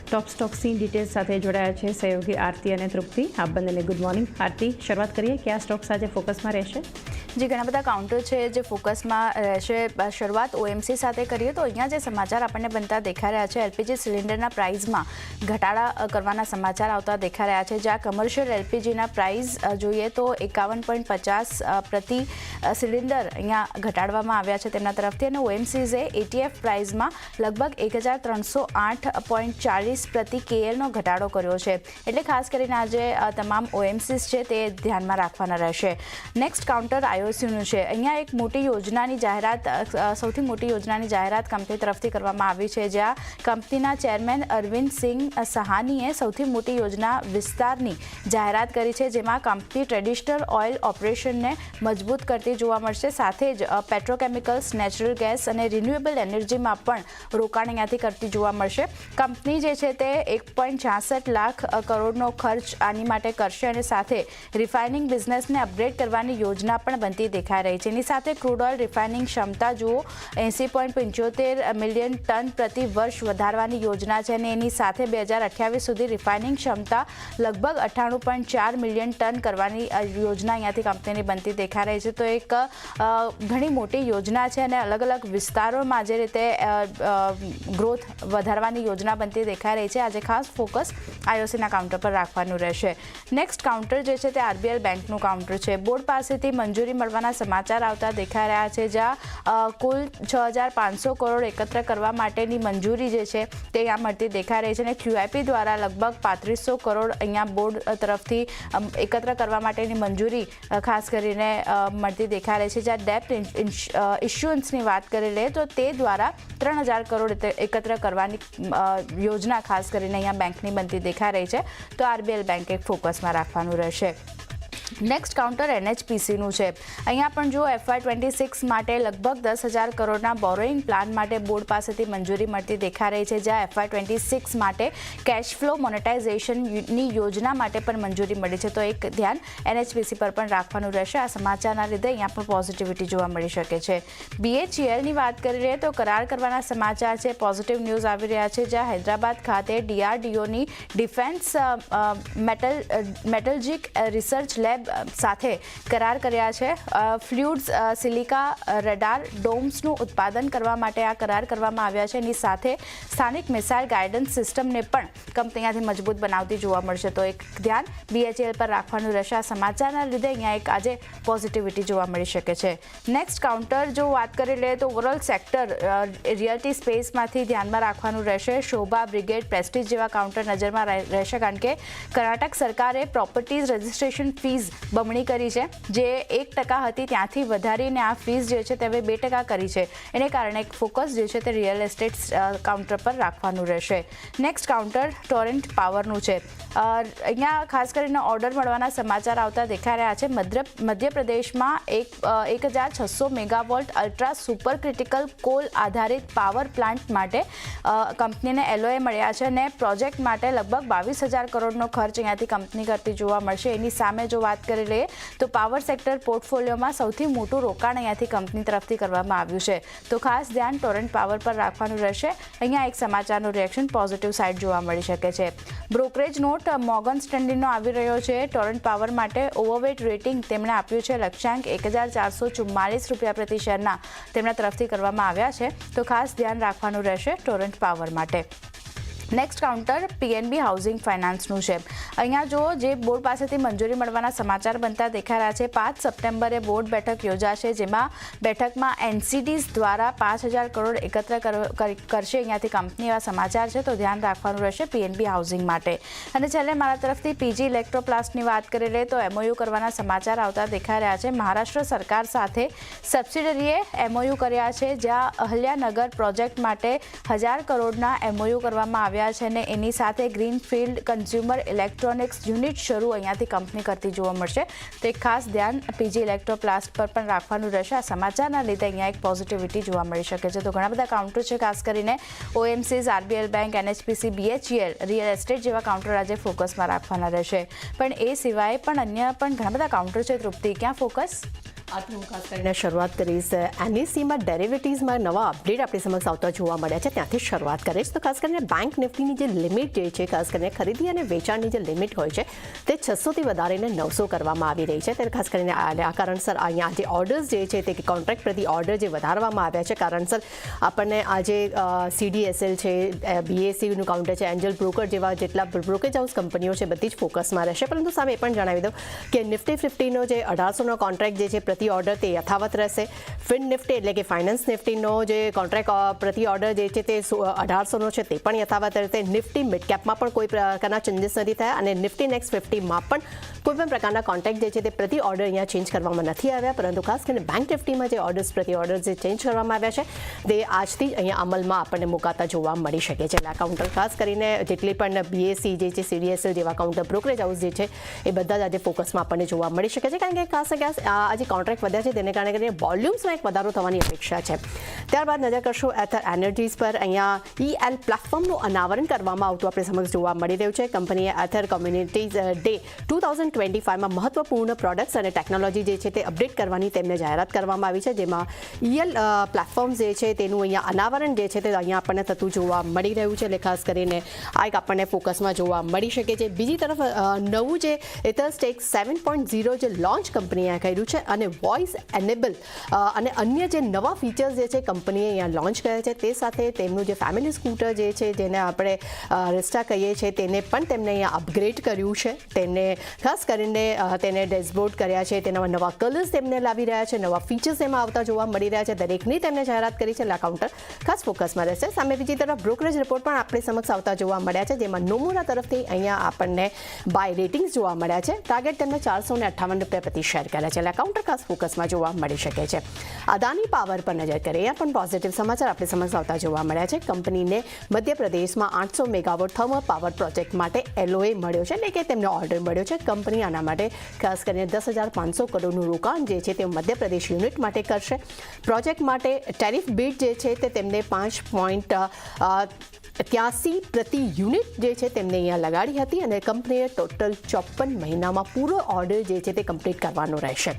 ટોપ સ્ટોક્સની details સાથે જોડાયા છે સહયોગી આરતી અને તૃપ્તિ. આપ બંનેને ગુડ મોર્નિંગ. આરતી, શરૂઆત કરીએ. કયા સ્ટોક્સ આજે ફોકસમાં રહેશે? જે ઘણા બધા કાઉન્ટર છે જે ફોકસમાં રહેશે. શરૂઆત ઓએમસી સાથે કરીએ તો અહીંયા જે સમાચાર આપણને બનતા દેખાઈ રહ્યા છે, એલપીજી સિલિન્ડરના પ્રાઇઝમાં ઘટાડા કરવાના સમાચાર આવતા દેખાઈ રહ્યા છે. જ્યાં કમર્શિયલ એલપીજીના પ્રાઇઝ જોઈએ તો 51.50 પ્રતિ સિલિન્ડર અહીંયા ઘટાડવામાં આવ્યા છે તેમના તરફથી, અને ઓએમસીઝે એટીએફ પ્રાઇઝમાં લગભગ 1308.40 પ્રતિ કેએલનો ઘટાડો કર્યો છે. એટલે ખાસ કરીને આજે તમામ ઓએમસીઝ છે તે ધ્યાનમાં રાખવાના રહેશે. નેક્સ્ટ કાઉન્ટર આઈઓસીનું છે. અહીંયા એક મોટી યોજનાની જાહેરાત, સૌથી મોટી યોજનાની જાહેરાત કંપની તરફથી કરવામાં આવી છે, જ્યાં કંપનીના ચેરમેન અરવિંદ સિંહ સહાનીએ સૌથી મોટી યોજના વિસ્તારની જાહેરાત કરી છે, જેમાં કંપની ટ્રેડિશનલ ઓઇલ ઓપરેશનને મજબૂત કરતી જોવા મળશે. સાથે જ પેટ્રોકેમિકલ્સ, નેચરલ ગેસ અને રિન્યુએબલ એનર્જીમાં પણ રોકાણ અહીંયાથી કરતી જોવા મળશે. કંપની જે છે તે 1.66 લાખ કરોડનો ખર્ચ આની માટે કરશે, અને સાથે રિફાઇનિંગ બિઝનેસને અપગ્રેડ કરવાની યોજના પણ બનતી દેખાઈ રહી છે. એની સાથે ક્રૂડ ઓઇલ રિફાઇનિંગ ક્ષમતા જુઓ 80.75 મિલિયન ટન પ્રતિ વર્ષ વધારવાની યોજના છે, અને એની સાથે 2028 સુધી રિફાઇનિંગ ક્ષમતા લગભગ 98.4 મિલિયન ટન કરવાની યોજના અહીંયાથી કંપનીની બનતી દેખાઈ રહી છે. તો એક ઘણી મોટી યોજના છે, અને અલગ અલગ વિસ્તારોમાં જે રીતે ગ્રોથ વધારવાની યોજના બનતી દેખાઈ રહી છે. આજે ખાસ ફોકસ આઈઓસીના કાઉન્ટર પર રાખવાનું રહેશે. નેક્સ્ટ કાઉન્ટર જે છે તે આરબીએલ બેંકનું કાઉન્ટર છે. બોર્ડ પાસેથી મંજૂરી મળવાના સમાચાર આવતા દેખાઈ રહ્યા છે, જ્યાં કુલ 6500 કરોડ એકત્ર કરવા માટેની મંજૂરી જે છે તે અહીંયા મળતી દેખાઈ રહી છે, અને ક્યુઆઈપી દ્વારા લગભગ 3500 કરોડ અહીંયા બોર્ડ તરફથી એકત્ર કરવા માટેની મંજૂરી ખાસ કરીને મળતી દેખાઈ રહી છે. જ્યાં ડેપ્ટ ઇશ્યુઅન્સની વાત કરી લઈએ તો તે દ્વારા 3000 કરોડ એકત્ર કરવાની યોજના ખાસ કરીને અહીંયા બેંકની બનતી દેખાઈ રહી છે. તો આરબીએલ બેંક એક ફોકસમાં રાખવાનું રહેશે. નેક્સ્ટ કાઉન્ટર એનએચપીસીનું છે. અહીંયા પણ જો FY26 માટે લગભગ 10,000 કરોડના બોરોઈંગ પ્લાન માટે બોર્ડ પાસેથી મંજૂરી મળતી દેખાઈ રહી છે, જ્યાં FY26 માટે કેશ ફ્લો મોનેટાઇઝેશનની યોજના માટે પણ મંજૂરી મળી છે. તો એક ધ્યાન એનએચપીસી પર પણ રાખવાનું રહેશે. આ સમાચારના લીધે અહીંયા પણ પોઝિટિવિટી જોવા મળી શકે છે. BHELની વાત કરી લઈએ તો કરાર કરવાના સમાચાર છે, પોઝિટિવ ન્યૂઝ આવી રહ્યા છે, જ્યાં હૈદરાબાદ ખાતે DRDOની ડિફેન્સ મેટલર્જિક રિસર્ચ લેબ સાથે કરાર કર્યા છે. ફ્લુઇડ્સ સિલિકા રડાર ડોમ્સનું ઉત્પાદન કરવા માટે આ કરાર કરવામાં આવ્યા છે. એની સાથે સ્થાનિક મિસાઇલ ગાઇડન્સ સિસ્ટમને પણ કંપનીયાથી મજબૂત બનાવતી જોવા મળશે. તો એક ધ્યાન BHEL પર રાખવાનું રહેશે. આ સમાચારના લીધે અહીંયા એક આજે પોઝિટિવિટી જોવા મળી શકે છે. નેક્સ્ટ કાઉન્ટર જો વાત કરી લઈએ તો ઓવરઓલ સેક્ટર રિયલ્ટી સ્પેસમાંથી ધ્યાનમાં રાખવાનું રહેશે. શોભા, બ્રિગેડ, પ્રેસ્ટીજ જેવા કાઉન્ટર નજરમાં રહેશે, કારણ કે કર્ણાટક સરકારે પ્રોપર્ટીઝ રજિસ્ટ્રેશન ફીઝ બમણી કરી છે. જે 1% હતી ત્યાંથી વધારીને આ ફીસ જે છે તે હવે 2% કરી છે. એને કારણે એક ફોકસ જે છે તે રિયલ એસ્ટેટ કાઉન્ટર પર રાખવાનું રહેશે. નેક્સ્ટ કાઉન્ટર ટોરેન્ટ પાવરનું છે. અહીંયા ખાસ કરીને ઓર્ડર મળવાના સમાચાર આવતા દેખાઈ રહ્યા છે. મધ્યપ્રદેશમાં 1600 megavolt ultra super critical call આધારિત પાવર પ્લાન્ટ માટે કંપનીને LOA મળ્યા છે, અને પ્રોજેક્ટ માટે લગભગ 22,000 કરોડનો ખર્ચ અહીંયાથી કંપની કરતી જોવા મળશે. એની સામે જો વાત કરી લઈએ તો પાવર સેક્ટર પોર્ટફોલિયોમાં સૌથી મોટું રોકાણ અહીંયાથી કંપની તરફથી કરવામાં આવ્યું છે. તો ખાસ ધ્યાન ટોરેન્ટ પાવર પર રાખવાનું રહેશે. અહીંયા એક સમાચારનું રિએક્શન પોઝિટિવ સાઇડ જોવા મળી શકે છે. બ્રોકરેજ નોટ મોર્ગન સ્ટેન્લીનો આવી રહ્યો છે. ટોરેન્ટ પાવર માટે ઓવરવેટ રેટિંગ તેમણે આપ્યું છે. લક્ષ્યાંક 1,444 રૂપિયા પ્રતિ શેરના તેમના તરફથી કરવામાં આવ્યા છે. તો ખાસ ધ્યાન રાખવાનું રહેશે ટોરેન્ટ પાવર માટે. નેક્સ્ટ કાઉન્ટર PNB હાઉસિંગ ફાઇનાન્સનું છે. અહીંયા જો જે બોર્ડ પાસેથી મંજૂરી મળવાના સમાચાર બનતા દેખાઈ રહ્યા છે. 5 સપ્ટેમ્બરે બોર્ડ બેઠક યોજાશે, જેમાં બેઠકમાં NCDs દ્વારા 5,000 કરોડ એકત્ર કરશે અહીંયાથી કંપની, એવા સમાચાર છે. તો ધ્યાન રાખવાનું રહેશે PNB હાઉસિંગ માટે. અને છેલ્લે મારા તરફથી PG ઇલેક્ટ્રોપ્લાસ્ટની વાત કરી લઈએ તો MOU કરવાના સમાચાર આવતા દેખાઈ રહ્યા છે. મહારાષ્ટ્ર સરકાર સાથે સબસિડરીએ MOU કર્યા છે, જ્યાં અહલ્યાનગર પ્રોજેક્ટ માટે 1,000 કરોડના MOU કરવામાં આવ્યા છે, અને એની સાથે ગ્રીનફિલ્ડ કન્ઝ્યુમર ઇલેક્ટ્રોનિક્સ યુનિટ શરૂ અહીંયાથી કંપની કરતી જોવા મળશે. તો એક ખાસ ધ્યાન PG ઇલેક્ટ્રોપ્લાસ્ટ પર પણ રાખવાનું રહેશે. આ સમાચારના લીધે અહીંયા એક પોઝિટિવિટી જોવા મળી શકે છે. તો ઘણા બધા કાઉન્ટર છે, ખાસ કરીને OMCs, RBL bank, NHPC, BHEL, real estate જેવા કાઉન્ટર આજે ફોકસમાં રાખવાના રહેશે. પણ એ સિવાય પણ અન્ય પણ ઘણા બધા કાઉન્ટર છે. તૃપ્તિ, ક્યાં ફોકસ? હું ખાસ કરીને શરૂઆત કરીશ એનએસસીમાં ડેરિવેટિવ્સમાં નવા અપડેટ આપણી સમક્ષ આવતા જોવા મળ્યા છે, ત્યાંથી શરૂઆત કરીશ. તો ખાસ કરીને બેંક નિફ્ટીની જે લિમિટ જે છે, ખાસ કરીને ખરીદી અને વેચાણની જે લિમિટ હોય છે તે 600થી વધારીને 900 કરવામાં આવી રહી છે. ત્યારે ખાસ કરીને આ કારણસર અહીંયા જે ઓર્ડર્સ જે છે તે કોન્ટ્રાક્ટ પ્રતિ ઓર્ડર જે વધારવામાં આવ્યા છે, કારણસર આપણને આજે CDSL છે, BSEનું કાઉન્ટર છે, એન્જલ બ્રોકર જેવા જેટલા બ્રોકરેજ હાઉસ કંપનીઓ છે બધી જ ફોકસમાં રહેશે. પરંતુ સામે એ પણ જણાવી દઉં કે નિફ્ટી 50નો જે 1800નો કોન્ટ્રાક્ટ જે છે પ્રતિ ઓર્ડર તે યથાવત રહેશે. ફિન નિફ્ટી એટલે કે ફાઇનાન્સ નિફ્ટીનો જે કોન્ટ્રાક્ટ પ્રતિ ઓર્ડર જે છે તે 1800નો છે તે પણ યથાવત રહેશે. નિફ્ટી મિડ કેપમાં પણ કોઈ પ્રકારના ચેન્જીસ નથી થયા અને નિફ્ટી નેક્સ્ટ 50માં પણ કોઈ પણ પ્રકારના કોન્ટ્રાક્ટ જે છે તે પ્રતિ ઓર્ડર અહીંયા ચેન્જ કરવામાં નથી આવ્યા. પરંતુ ખાસ કરીને બેંક નિફ્ટીમાં જે ઓર્ડર્સ પ્રતિ ઓર્ડર જે ચેન્જ કરવામાં આવ્યા છે તે આજથી અહીંયા અમલમાં આપણને મુકાતા જોવા મળી શકે છે. એટલે આ કાઉન્ટર ખાસ કરીને જેટલી પણ BSE જે છે, CDSL જેવા કાઉન્ટર બ્રોકરેજ હાઉસ જે છે એ બધા જ આજે ફોકસમાં આપણને જોવા મળી શકે છે, કારણ કે ખાસ આજે કોન્ટ્રાક્ટ વધ્યા છે તેને કારણે કરીને વોલ્યુમ્સમાં એક વધારો થવાની અપેક્ષા છે. ત્યારબાદ નજર કરશું એથર એનર્જીઝ પર. અહીંયા EL પ્લેટફોર્મનું અનાવરણ કરવામાં આવતું આપણે સમક્ષ જોવા મળી રહ્યું છે. કંપનીએ એથર કોમ્યુનિટીઝ ડે 2025માં મહત્વપૂર્ણ પ્રોડક્ટ્સ અને ટેકનોલોજી જે છે તે અપડેટ કરવાની તેમને જાહેરાત કરવામાં આવી છે, જેમાં EL પ્લેટફોર્મ જે છે તેનું અહીંયા અનાવરણ જે છે તે અહીંયા આપણને થતું જોવા મળી રહ્યું છે. એટલે ખાસ કરીને આ એક આપણને ફોકસમાં જોવા મળી શકે છે. બીજી તરફ નવું જે એથર સ્ટેક 7.0 જે લોન્ચ કંપનીએ કર્યું છે અને વોઇસ એનેબલ અને અન્ય જે નવા ફીચર્સ જે છે કંપનીએ અહીંયા લોન્ચ કર્યા છે, તે સાથે તેમનું જે ફેમિલી સ્કૂટર જે છે જેને આપણે રેસ્ટા કહીએ છીએ તેને પણ તેમને અહીંયા અપગ્રેડ કર્યું છે. તેમને ખાસ કરીને તેને ડેશબોર્ડ કર્યા છે, તેના નવા કલર્સ તેમને લાવી રહ્યા છે, નવા ફીચર્સ એમાં આવતા જોવા મળી રહ્યા છે. દરેકની તેમને જાહેરાત કરી છે. એટલે આ કાઉન્ટર ખાસ ફોકસમાં રહેશે. સામે બીજી તરફ બ્રોકરેજ રિપોર્ટ પણ આપણી સમક્ષ આવતા જોવા મળ્યા છે, જેમાં નોમુરા તરફથી અહીંયા આપણને બાય રેટિંગ્સ જોવા મળ્યા છે. ટાર્ગેટ તેમને ₹458 પ્રતિ શેર કર્યા છે. એટલે કાઉન્ટર ખાસ ફોકસમાં જોવા મળી શકે છે. અદાની પાવર પર નજર કરીએ. અહીંયા પણ પોઝિટિવ સમાચાર આપણી સમક્ષ આવતા જોવા મળ્યા છે. કંપનીને મધ્યપ્રદેશમાં 800 મેગાવોટ થર્મલ પાવર પ્રોજેક્ટ માટે LOA મળ્યો છે, એટલે કે તેમને ઓર્ડર મળ્યો છે. કંપની આના માટે ખાસ કરીને 10,500 કરોડનું રોકાણ જે છે તે મધ્યપ્રદેશ યુનિટ માટે કરશે. પ્રોજેક્ટ માટે ટેરિફ બિડ જે છે તે તેમને 5.83 પ્રતિ યુનિટ જે છે તેમને અહીંયા લગાડી હતી અને કંપનીએ ટોટલ 54 મહિનામાં પૂરો ઓર્ડર જે છે તે કમ્પ્લીટ કરવાનો રહેશે.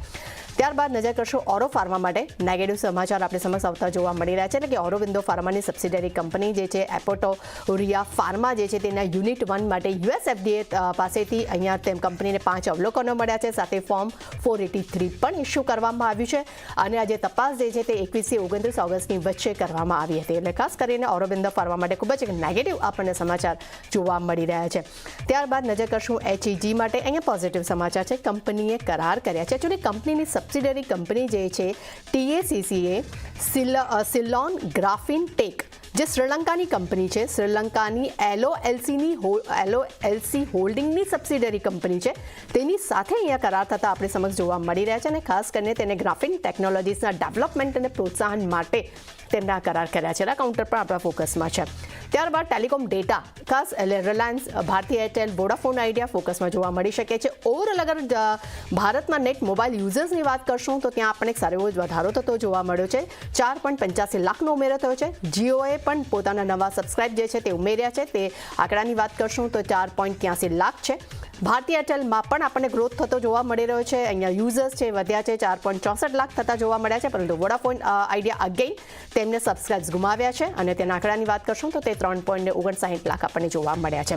ત્યારબાદ નજર કરશો ઓરો ફાર્મા માટે. નેગેટિવ સમાચાર આપણી સમક્ષ આવતા જોવા મળી રહ્યા છે, એટલે કે ઓરોબિંદો ફાર્માની સબસિડરી કંપની જે છે એપોટોરિયા ફાર્મા જે છે તેના યુનિટ 1 માટે US FDA પાસેથી અહીંયા તેમ કંપનીને 5 અવલોકનો મળ્યા છે. સાથે ફોર્મ 483 પણ ઇસ્યુ કરવામાં આવ્યું છે અને આજે તપાસ જે છે તે 21થી 29 ઓગસ્ટની વચ્ચે કરવામાં આવી હતી. એટલે ખાસ કરીને ઓરોબિંદો ફાર્મા માટે ખૂબ જ નેગેટિવ આપણને સમાચાર જોવા મળી રહ્યા છે. ત્યારબાદ નજર કરશું HEG માટે. અહીંયા પોઝિટિવ સમાચાર છે. કંપનીએ કરાર કર્યા છે. એકચ્યુઅલી કંપનીની સબસિડરી કંપની જે છે TACCA સિલોન ગ્રાફિન ટેક જે શ્રીલંકાની કંપની છે, શ્રીલંકાની LOLC હોલ્ડિંગની સબસિડરી કંપની છે, તેની સાથે અહીંયા કરાર થતા આપણી સમક્ષ જોવા મળી રહ્યા છે અને ખાસ કરીને તેને ગ્રાફિન ટેકનોલોજીસના ડેવલપમેન્ટ અને પ્રોત્સાહન માટે તેમના કરાર કર્યા છે. આ કાઉન્ટર પણ આપણા ફોકસમાં છે. ત્યારબાદ ટેલિકોમ ડેટા ખાસ રિલાયન્સ, ભારતી એરટેલ, વોડાફોન આઈડિયા ફોકસમાં જોવા મળી શકે છે. ઓવરઓલ અગર ભારતમાં નેટ મોબાઈલ યુઝર્સની વાત કરશું તો ત્યાં આપણને એક સારો એવો વધારો થતો જોવા મળ્યો છે. 4.85 લાખનો ઉમેરો થયો છે. જીઓએ પણ પોતાના નવા સબસ્ક્રાઇબ જે છે તે ઉમેર્યા છે. તે આંકડાની વાત કરશું તો 4.83 લાખ છે. ભારતી એરટેલમાં પણ આપણને ગ્રોથ થતો જોવા મળી રહ્યો છે. અહીંયા યુઝર્સ છે વધ્યા છે, 4.64 લાખ થતા જોવા મળ્યા છે. પરંતુ વોડાફોન આઈડિયા અગેઇન તેમને સબસ્ક્રાઇબ્સ ગુમાવ્યા છે અને તેના આંકડાની વાત કરશું તો તે 3.59 લાખ આપણને જોવા મળ્યા છે.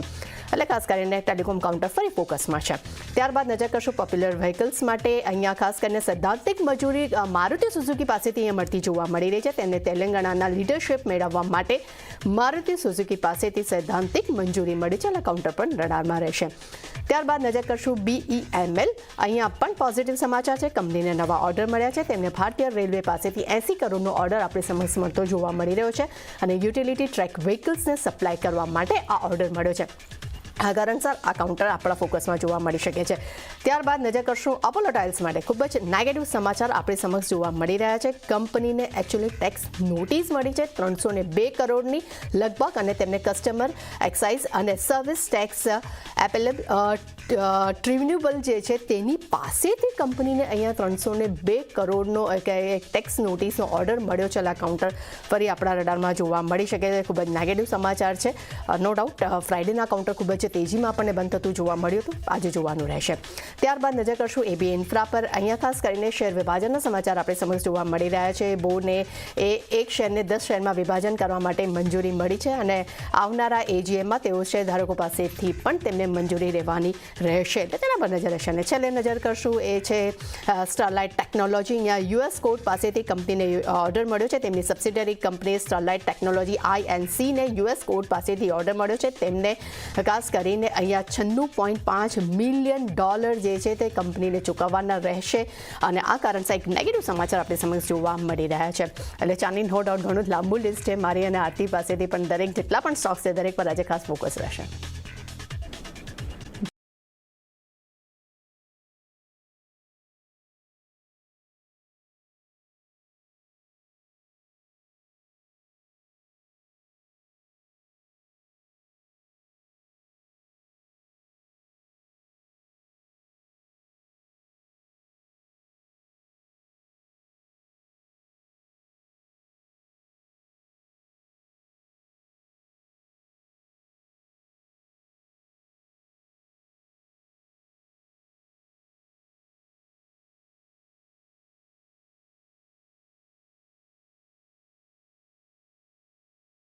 એટલે ખાસ કરીને ટેલિકોમ કાઉન્ટર ફરી ફોકસમાં છે. ત્યારબાદ નજર કરશું પોપ્યુલર વ્હીકલ્સ માટે. અહીંયા ખાસ કરીને સૈદ્ધાંતિક મજૂરી મારુતિ સુઝુકી પાસેથી અહીંયા મળતી જોવા મળી રહી છે. તેમને તેલંગાણાના લીડરશિપ મેળવવા માટે મારુતિ સુઝુકી પાસેથી સૈદ્ધાંતિક મંજૂરી મળી છે અને કાઉન્ટર પણ રડારમાં રહેશે. ત્યારબાદ નજર કરશું BEML. અહીંયા પણ પોઝિટિવ સમાચાર છે. કંપનીને નવા ઓર્ડર મળ્યા છે. તેમને ભારતીય રેલવે પાસેથી 80 કરોડનો ઓર્ડર આપણી સમક્ષ મળતો જોવા મળી રહ્યો છે અને યુટિલિટી ટ્રેક વ્હીકલ્સને સપ્લાય કરવા માટે આ ઓર્ડર મળ્યો છે. આ કારણસર આ કાઉન્ટર આપણા ફોકસમાં જોવા મળી શકે છે. ત્યારબાદ નજર કરશું અપોલો ટાઇલ્સ માટે. ખૂબ જ નેગેટિવ સમાચાર આપણી સમક્ષ જોવા મળી રહ્યા છે. કંપનીને એકચ્યુઅલી ટેક્સ નોટિસ મળી છે 302 કરોડની લગભગ અને તેમને કસ્ટમર એક્સાઇઝ અને સર્વિસ ટેક્સ ટ્રિબ્યુનલ જે છે તેની પાસેથી કંપનીને અહીંયા 302 કરોડનો ટેક્સ નોટિસનો ઓર્ડર મળ્યો છે. આ કાઉન્ટર ફરી આપણા રડારમાં જોવા મળી શકે છે. ખૂબ જ નેગેટિવ સમાચાર છે. નો ડાઉટ ફ્રાઇડેના કાઉન્ટર ખૂબ જ તેજીમાં આપણને બંધ થતું જોવા મળ્યું હતું, આજે જોવાનું રહેશે. ત્યારબાદ નજર કરશું એબી ઇન્ફ્રા પર. અહીંયા ખાસ કરીને શેર વિભાજનના સમાચાર આપણે સમક્ષ જોવા મળી રહ્યા છે. બોર્ડને એક શેરને 10 શેરમાં વિભાજન કરવા માટે મંજૂરી મળી છે અને આવનારા એજીએમમાં તેઓ શેરધારકો પાસેથી પણ તેમને મંજૂરી લેવાની રહેશે, એટલે તેના પર નજર રહેશે. અને છેલ્લે નજર કરશું એ છે સ્ટરલાઇટ ટેકનોલોજી. અહીંયા યુએસ કોર્ટ પાસેથી કંપનીને ઓર્ડર મળ્યો છે. તેમની સબસિડરી કંપની સ્ટરલાઇટ ટેકનોલોજી INCને યુએસ કોર્ટ પાસેથી ઓર્ડર મળ્યો છે. તેમને ખાસ કરીને અહીંયા $96.5 મિલિયન જે છે તે કંપનીને ચૂકવવાના રહેશે અને આ કારણસર એક નેગેટિવ સમાચાર આપણે સમક્ષ જોવા મળી રહ્યા છે. એટલે ચાની નો ડાઉટ ઘણું લાંબુ લિસ્ટ છે મારી અને આરતી પાસેથી, પણ દરેક જેટલા પણ સ્ટોક્સ છે દરેક પર આજે ખાસ ફોકસ રહેશે.